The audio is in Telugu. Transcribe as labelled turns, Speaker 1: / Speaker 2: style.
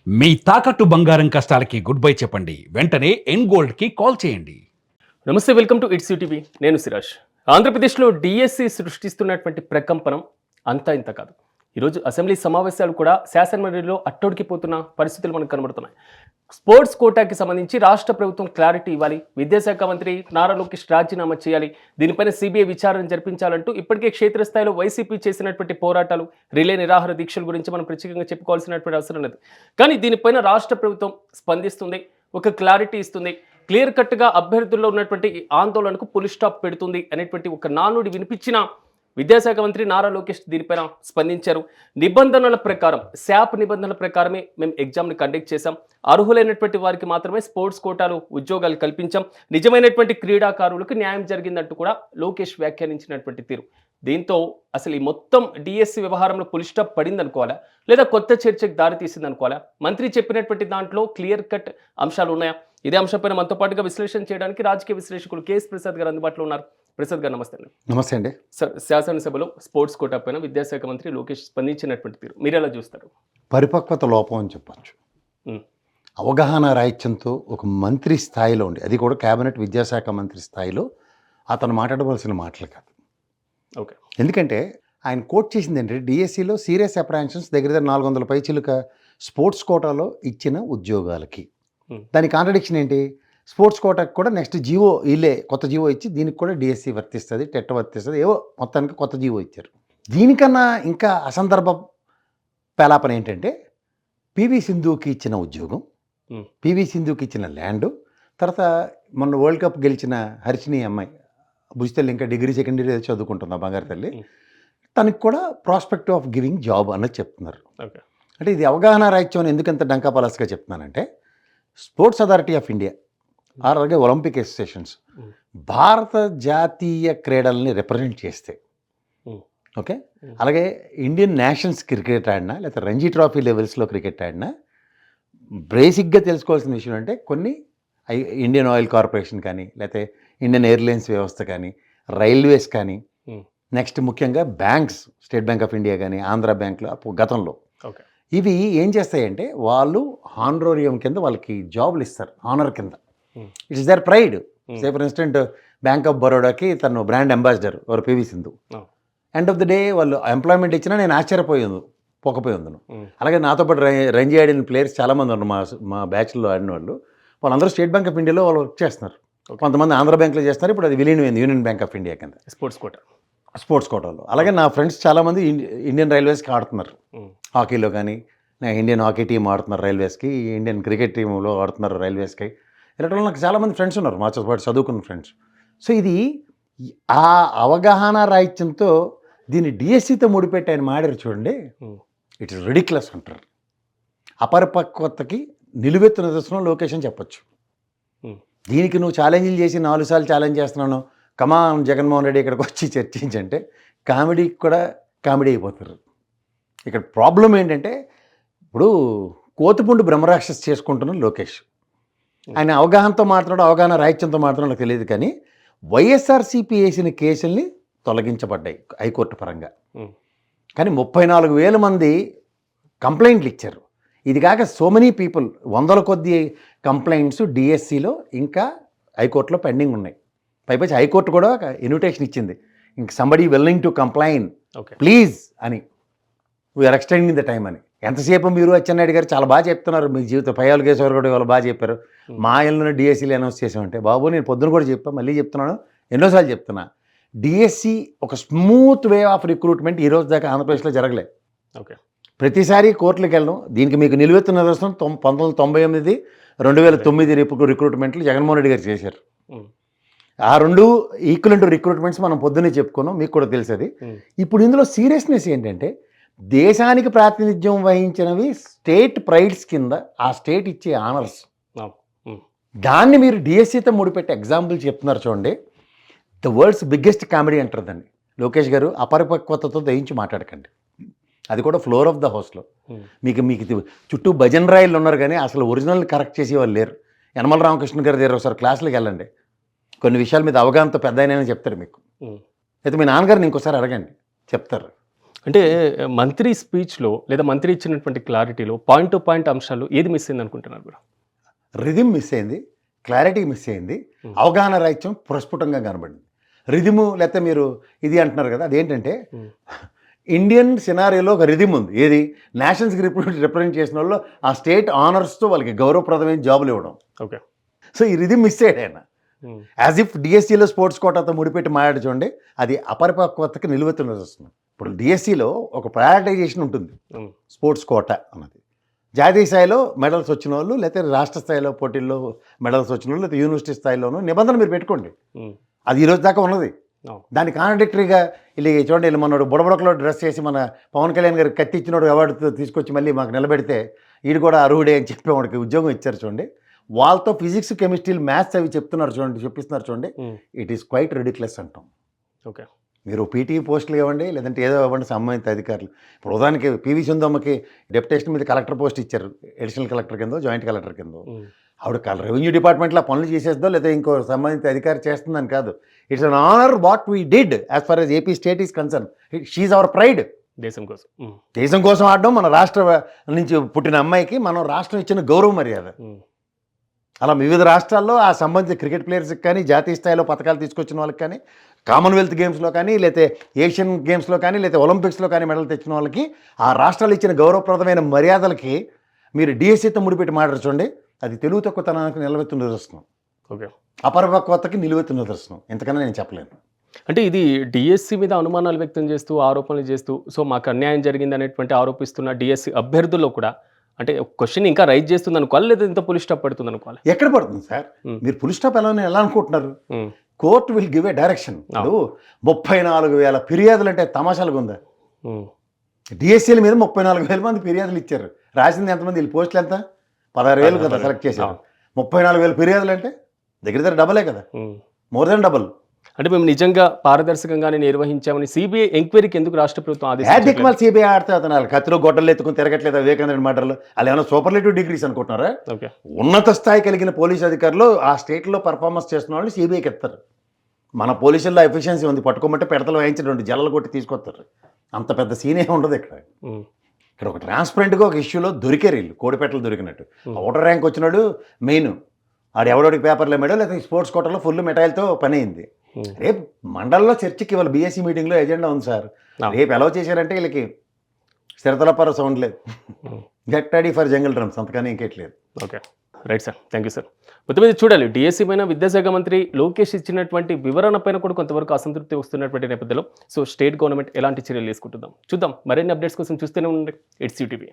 Speaker 1: మీ తాకట్టు బంగారం కష్టాలకి గుడ్ బై చెప్పండి. వెంటనే ఎన్ గోల్డ్కి కాల్ చేయండి.
Speaker 2: నమస్తే, వెల్కమ్ టు ఇట్స్ టీవీ. నేను సిరాజ్. ఆంధ్రప్రదేశ్లో డిఎస్సి సృష్టిస్తున్నటువంటి ప్రకంపనం అంతా ఇంత కాదు. ఈరోజు అసెంబ్లీ సమావేశాలు కూడా శాసనమండలిలో అట్టొడికిపోతున్న పరిస్థితులు మనకు కనబడుతున్నాయి. స్పోర్ట్స్ కోటాకి సంబంధించి రాష్ట్ర ప్రభుత్వం క్లారిటీ ఇవ్వాలి, విద్యాశాఖ మంత్రి నారా లోకేష్ రాజీనామా చేయాలి, దీనిపైన సిబిఐ విచారణ జరిపించాలంటూ ఇప్పటికే క్షేత్రస్థాయిలో వైసీపీ చేసినటువంటి పోరాటాలు, రిలే నిరాహార దీక్షల గురించి మనం ప్రత్యేకంగా చెప్పుకోవాల్సినటువంటి అవసరం లేదు. కానీ దీనిపైన రాష్ట్ర ప్రభుత్వం స్పందిస్తుంది, ఒక క్లారిటీ ఇస్తుంది, క్లియర్ కట్గా అభ్యర్థుల్లో ఉన్నటువంటి ఆందోళనకు పులి స్టాప్ పెడుతుంది అనేటువంటి ఒక నానుడి వినిపించిన విద్యాశాఖ మంత్రి నారా లోకేష్ దీనిపైన స్పందించారు. నిబంధనల ప్రకారం, శాప్ నిబంధనల ప్రకారమే మేము ఎగ్జామ్ని కండక్ట్ చేశాం, అర్హులైనటువంటి వారికి మాత్రమే స్పోర్ట్స్ కోటాలు ఉద్యోగాలు కల్పించాం, నిజమైనటువంటి క్రీడాకారులకు న్యాయం జరిగిందంటూ కూడా లోకేష్ వ్యాఖ్యానించినటువంటి తీరు. దీంతో అసలు ఈ మొత్తం డిఎస్సి వ్యవహారంలో పులి స్టాప్ పడింది అనుకోవాలా, లేదా కొత్త చర్చకు దారి తీసింది అనుకోవాలా? మంత్రి చెప్పినటువంటి దాంట్లో క్లియర్ కట్ అంశాలు ఉన్నాయా? ఇదే అంశంపైన మనతో పాటుగా విశ్లేషణ చేయడానికి రాజకీయ విశ్లేషకులు కేఎస్ ప్రసాద్ గారు అందుబాటులో ఉన్నారు. ప్రసాద్ గారు నమస్తే అండి.
Speaker 3: నమస్తే అండి.
Speaker 2: సార్, శాసనసభలో స్పోర్ట్స్ కోటా పైన విద్యాశాఖ మంత్రి లోకేష్ స్పందించినటువంటి తీరు మీరు ఎలా చూస్తారు?
Speaker 3: పరిపక్వత లోపం అని చెప్పచ్చు. అవగాహన రాహిత్యంతో ఒక మంత్రి స్థాయిలో ఉండి, అది కూడా కేబినెట్ విద్యాశాఖ మంత్రి స్థాయిలో అతను మాట్లాడవలసిన మాటలు కాదు.
Speaker 2: ఓకే.
Speaker 3: ఎందుకంటే ఆయన కోట్ చేసింది ఏంటంటే డిఎస్సిలో సీరియస్ అప్రహెన్షన్స్ దగ్గర 400 పైచిలుక స్పోర్ట్స్ కోటాలో ఇచ్చిన ఉద్యోగాలకి. దాని కాంట్రడిక్షన్ ఏంటి? స్పోర్ట్స్ కోటాకి కూడా నెక్స్ట్ జీవో వీళ్ళే కొత్త జీవో ఇచ్చి దీనికి కూడా డిఎస్సి వర్తిస్తుంది, టెట్ వర్తిస్తుంది, ఏవో మొత్తానికి కొత్త జీవో ఇచ్చారు. దీనికన్నా ఇంకా అసందర్భ పేలాపన ఏంటంటే పివి సింధుకి ఇచ్చిన ఉద్యోగం, పివి సింధుకి ఇచ్చిన ల్యాండు, తర్వాత మొన్న వరల్డ్ కప్ గెలిచిన హర్షిని అమ్మాయి భుజితల్లి ఇంకా డిగ్రీ సెకండ్ ఇయర్ చదువుకుంటున్నా బంగారు తల్లి, తనకి కూడా ప్రాస్పెక్ట్ ఆఫ్ గివింగ్ జాబ్ అన్నది చెప్తున్నారు. అంటే ఇది అవగాహన రాహిత్యం ఎందుకంత డంకా పలస్గా చెప్తున్నానంటే స్పోర్ట్స్ అథారిటీ ఆఫ్ ఇండియా అలాగే ఒలింపిక్ అసోసియేషన్స్ భారత జాతీయ క్రీడల్ని రిప్రజెంట్ చేస్తే, ఓకే, అలాగే ఇండియన్ నేషనల్స్ క్రికెట్ ఆడినా లేకపోతే రంజీ ట్రోఫీ లెవెల్స్లో క్రికెట్ ఆడినా బేసిక్గా తెలుసుకోవాల్సిన విషయం అంటే కొన్ని ఇండియన్ ఆయిల్ కార్పొరేషన్ కానీ, లేకపోతే ఇండియన్ ఎయిర్లైన్స్ వ్యవస్థ కానీ, రైల్వేస్ కానీ, నెక్స్ట్ ముఖ్యంగా banks, state bank of India కానీ, ఆంధ్ర బ్యాంక్లో గతంలో ఇవి ఏం చేస్తాయంటే వాళ్ళు హానరోరియం కింద వాళ్ళకి జాబులు ఇస్తారు, హానర్ కింద. It's their pride. Say for instant bank of బరోడాకి తను బ్రాండ్ అంబాసిడర్ ఎవరు PV Sindhu. End of the day వాళ్ళు ఎంప్లాయ్మెంట్ ఇచ్చినా నేను పోకపోయి ఉందను. అలాగే నాతో పాటు రంజీ ఆడిన ప్లేయర్స్ చాలామంది ఉన్నారు మా బ్యాచ్లో ఆడిన వాళ్ళు. వాళ్ళందరూ స్టేట్ బ్యాంక్ ఆఫ్ ఇండియాలో వాళ్ళు వర్క్ చేస్తున్నారు. కొంతమంది ఆంధ్ర బ్యాంక్లో చేస్తున్నారు, ఇప్పుడు అది విలీనమైంది యూనియన్ బ్యాంక్ ఆఫ్ ఇండియా కింద స్పోర్ట్స్ కోటాలో. అలాగే నా ఫ్రెండ్స్ చాలామంది ఇండియన్ రైల్వేస్కి ఆడుతున్నారు, హాకీలో కానీ, ఇండియన్ హాకీ టీం ఆడుతున్నారు రైల్వేస్కి, ఇండియన్ క్రికెట్ టీంలో ఆడుతున్నారు రైల్వేస్కి. ఇలాంటి నాకు చాలామంది ఫ్రెండ్స్ ఉన్నారు, మాతో పాటు చదువుకున్న ఫ్రెండ్స్. సో ఇది ఆ అవగాహన రాహిత్యంతో దీన్ని డిఎస్సితో ముడిపెట్టి ఆయన మాడారు చూడండి. ఇట్ ఇస్ రిడిక్యులస్ అంటారు. అపరిపక్వతకి నిలువెత్తు నిదర్శనం లోకేష్ అని చెప్పచ్చు. దీనికి నువ్వు ఛాలెంజ్లు చేసి 4 సార్లు ఛాలెంజ్ చేస్తున్నాను, కమాన్ జగన్మోహన్ రెడ్డి ఇక్కడికి వచ్చి చర్చించంటే కామెడీకి కూడా కామెడీ అయిపోతారు. ఇక్కడ ప్రాబ్లం ఏంటంటే ఇప్పుడు కోతిపుండు బ్రహ్మరాక్షస్ చేసుకుంటున్న లోకేష్. ఆయన అవగాహనతో మాట్లాడడం, అవగాహన రాహిత్యంతో మాట్లాడడం నాకు తెలియదు, కానీ వైఎస్ఆర్సీపీ వేసిన కేసుల్ని తొలగించబడ్డాయి హైకోర్టు పరంగా. కానీ 34,000 మంది కంప్లైంట్లు ఇచ్చారు. ఇది కాక సో మెనీ పీపుల్, 100ల కొద్ది కంప్లైంట్స్ డిఎస్సిలో ఇంకా హైకోర్టులో పెండింగ్ ఉన్నాయి. పైపచ్చి హైకోర్టు కూడా ఒక ఇన్విటేషన్ ఇచ్చింది, ఇంక somebody willing to complain please అని, వీఆర్ ఎక్స్టెండింగ్ ద టైం అని. ఎంతసేపు మీరు అచ్చెన్నాయుడు గారు చాలా బాగా చెప్తున్నారు, మీ జీవితం పయ్యాలు కేశవర్ కూడా వాళ్ళు బాగా చెప్పారు, మా ఇళ్ళను డిఎస్సీలు అనౌన్స్ చేసామంటే, బాబు నేను పొద్దున కూడా చెప్పాను, మళ్ళీ చెప్తున్నాను, ఎన్నోసార్లు చెప్తున్నా, డిఎస్సి ఒక స్మూత్ వే ఆఫ్ రిక్రూట్మెంట్ ఈ రోజు దాకా ఆంధ్రప్రదేశ్లో జరగలేదు. ఓకే, ప్రతిసారి కోర్టులకు వెళ్ళడం. దీనికి మీకు నిలువెత్తు నిదర్శనం 1998, 2009 రిక్రూట్మెంట్లు జగన్మోహన్ రెడ్డి గారు చేశారు. ఆ 2 ఈక్వలెంట్ రిక్రూట్మెంట్స్ మనం పొద్దున్నే చెప్పుకున్నాం, మీకు కూడా తెలుసది. ఇప్పుడు ఇందులో సీరియస్నెస్ ఏంటంటే దేశానికి ప్రాతినిధ్యం వహించినవి స్టేట్ ప్రైడ్స్ కింద ఆ స్టేట్ ఇచ్చే ఆనర్స్, దాన్ని మీరు డిఎస్సితో ముడిపెట్టి ఎగ్జాంపుల్ చెప్తున్నారు చూడండి. ద వరల్డ్స్ బిగ్గెస్ట్ కామెడీ అంటారు దాన్ని. లోకేష్ గారు అపరిపక్వతతో దయించి మాట్లాడకండి, అది కూడా ఫ్లోర్ ఆఫ్ ద హౌస్లో. మీకు చుట్టూ భజన్ రాయిలు ఉన్నారు, కానీ అసలు ఒరిజినల్ కరెక్ట్ చేసే వాళ్ళు లేరు. యనమల రామకృష్ణ గారి దగ్గర ఒకసారి క్లాసులకు వెళ్ళండి, కొన్ని విషయాల మీద అవగాహనతో పెద్ద అయినా చెప్తారు మీకు. అయితే మీ నాన్నగారిని ఇంకోసారి అడగండి, చెప్తారు.
Speaker 2: అంటే మంత్రి స్పీచ్లో లేదా మంత్రి ఇచ్చినటువంటి క్లారిటీలో పాయింట్ టు పాయింట్ అంశాలు ఏది మిస్ అయింది అనుకుంటున్నారు మీరు?
Speaker 3: రిథిమ్ మిస్ అయింది, క్లారిటీ మిస్ అయింది, అవగాహన రాహిత్యం ప్రస్ఫుటంగా కనబడింది. రిథిము లేకపోతే మీరు ఇది అంటున్నారు కదా, అదేంటంటే ఇండియన్ సినారియోలో ఒక రిథిమ్ ఉంది. ఏది నేషనల్స్కి రిప్రజెంట్ చేసిన వాళ్ళు ఆ స్టేట్ ఆనర్స్తో వాళ్ళకి గౌరవప్రదమైన జాబులు ఇవ్వడం.
Speaker 2: ఓకే.
Speaker 3: సో ఈ రిథిమ్ మిస్ అయ్యాడు ఆయన. యాజ్ ఇఫ్ డిఎస్సిలో స్పోర్ట్స్ కోటాతో ముడిపెట్టి మాట్లాడి చూడండి, అది అపరిపక్వతకి నిలువెత్తున వస్తుంది. ఇప్పుడు డిఎస్సిలో ఒక ప్రయారిటైజేషన్ ఉంటుంది, స్పోర్ట్స్ కోటా అన్నది. జాతీయ స్థాయిలో మెడల్స్ వచ్చిన వాళ్ళు, లేకపోతే రాష్ట్ర స్థాయిలో పోటీల్లో మెడల్స్ వచ్చిన వాళ్ళు, లేకపోతే యూనివర్సిటీ స్థాయిలోనూ నిబంధన మీరు పెట్టుకోండి. అది ఈరోజు దాకా ఉన్నది. దాని కాంట్రడిక్టరీగా వీళ్ళు చూడండి, వీళ్ళు మనోడు బుడబుడకలో డ్రెస్ చేసి మన పవన్ కళ్యాణ్ గారికి కత్తి ఇచ్చినోడు అవార్డు తీసుకొచ్చి మళ్ళీ మాకు నిలబెడితే వీడు కూడా అర్హుడే అని చెప్పి వాడికి ఉద్యోగం ఇచ్చారు చూడండి. వాళ్ళతో ఫిజిక్స్, కెమిస్ట్రీ, మ్యాథ్స్ అవి చెప్తున్నారు చూడండి, చెప్పిస్తున్నారు చూడండి. ఇట్ ఈస్ క్వైట్ రిడిక్యులస్ అంటాం.
Speaker 2: ఓకే.
Speaker 3: మీరు పీటీ పోస్టులు ఇవ్వండి, లేదంటే ఏదో ఇవ్వండి సంబంధిత అధికారులు. ఇప్పుడు ఉదాహరణకి పివి సుందమ్మకి డెప్యుటేషన్ మీద కలెక్టర్ పోస్ట్ ఇచ్చారు, అడిషనల్ కలెక్టర్ కింద, జాయింట్ కలెక్టర్ కింద. ఆవిడ రెవెన్యూ డిపార్ట్మెంట్లో పనులు చేసేద్దో లేదా ఇంకో సంబంధిత అధికారి చేస్తుందని కాదు. It's an honour what we did as far as AP state is concerned. She's our pride.
Speaker 2: దేశం కోసం,
Speaker 3: దేశం కోసం ఆడడం, మన రాష్ట్ర నుంచి పుట్టిన అమ్మాయికి మనం రాష్ట్రం ఇచ్చిన గౌరవ మర్యాద. అలా వివిధ రాష్ట్రాల్లో ఆ సంబంధించిన క్రికెట్ ప్లేయర్స్కి కానీ, జాతీయ స్థాయిలో పథకాలు తీసుకొచ్చిన వాళ్ళకి కానీ, కామన్వెల్త్ గేమ్స్లో కానీ, లేకపోతే ఏషియన్ గేమ్స్లో కానీ, లేకపోతే ఒలింపిక్స్లో కానీ మెడల్ తెచ్చిన వాళ్ళకి ఆ రాష్ట్రాలు ఇచ్చిన గౌరవప్రదమైన మర్యాదలకి మీరు డిఎస్సితో ముడిపెట్టి మాట్లాడుకోండి. అది తెలుగు తక్కువతనానికి నిలవెత్తు నిదర్శనం.
Speaker 2: ఓకే.
Speaker 3: అపరిపక్వతకి నిలువెత్తు నిదర్శనం. ఎంతకన్నా నేను చెప్పలేను.
Speaker 2: అంటే ఇది డిఎస్సి మీద అనుమానాలు వ్యక్తం చేస్తూ, ఆరోపణలు చేస్తూ, సో మాకు అన్యాయం జరిగింది అనేటువంటి ఆరోపిస్తున్న డిఎస్సి అభ్యర్థుల్లో కూడా అంటే క్వశ్చన్ ఇంకా రైజ్ చేస్తుంది అనుకోవాలి, లేదా ఇంత పులి స్టాప్ పడుతుంది అనుకోవాలి?
Speaker 3: ఎక్కడ పడుతుంది సార్? మీరు పులి స్టాప్ ఎలా అనుకుంటున్నారు? Court will give a direction. ఇప్పుడు 34,000 ఫిర్యాదులు అంటే తమాషాలుగా ఉందా? డిఎస్సీల మీద 34,000 మంది ఫిర్యాదులు ఇచ్చారు. రాసింది ఎంతమంది? వీళ్ళు పోస్టులు ఎంత? 16,000 కదా సెలెక్ట్ చేశారు. 34,000 ఫిర్యాదులు అంటే దగ్గర డబలే కదా, మోర్ దెన్ డబల్.
Speaker 2: అంటే మేము నిజంగా పారదర్శకంగానే నిర్వహించామని సిబిఐ ఎంక్వైరీకి ఎందుకు రాష్ట్ర ప్రభుత్వం
Speaker 3: ఆదేశించారు? సిబిఐ ఆడితే అతను కత్తిలో గొడ్డలు ఎత్తుకుని తిరగట్లేదు వివేకానంద మర్డర్లు. అలా ఏమైనా సూపర్లేటివ్ డిగ్రీస్ అనుకుంటున్నారా? ఉన్నత స్థాయి కలిగిన పోలీసు అధికారులు ఆ స్టేట్లో పర్ఫార్మెన్స్ చేస్తున్న వాళ్ళు సిబిఐకి ఎత్తారు. మన పోలీసుల్లో ఎఫిషియన్సీ ఉంది, పట్టుకోమంటే పెడతలు వాయించి 2 జల్లలు కొట్టి తీసుకొస్తారు. అంత పెద్ద సీనే ఉండదు ఇక్కడ. ఇక్కడ ఒక ట్రాన్స్పరెంట్గా ఒక ఇష్యూలో దొరికారు వీళ్ళు, కోడిపెట్టలు దొరికినట్టు. ఓటర్ ర్యాంక్ వచ్చినాడు మెయిన్, ఆడు ఎవడోడికి పేపర్లు మేడో లేకపోతే స్పోర్ట్స్ కోటాలో ఫుల్ మెటాయిల్తో పని అయింది. రేపు మండలంలో చర్చకి ఇవాళ బీఎస్సీ మీటింగ్లో ఎజెండా ఉంది సార్. రేపు ఎలా చేశారంటే వీళ్ళకి స్థిరతలపర సౌండ్ లేదు, get ready for jungle drums, అంతకని ఇంకెట్లేదు.
Speaker 2: Okay, right sir, thank you sir. మొత్తం మీద చూడాలి, డిఎస్సీ పైన విద్యాశాఖ మంత్రి లోకేష్ ఇచ్చినటువంటి వివరణ పైన కూడా కొంతవరకు అసంతృప్తి వస్తున్నటువంటి నేపథ్యంలో సో స్టేట్ గవర్నమెంట్ ఎలాంటి చర్యలు తీసుకుంటుందాం చూద్దాం. మరిన్ని అప్డేట్స్ కోసం చూస్తూనే ఉండండి ఇట్స్ యూటీవీ.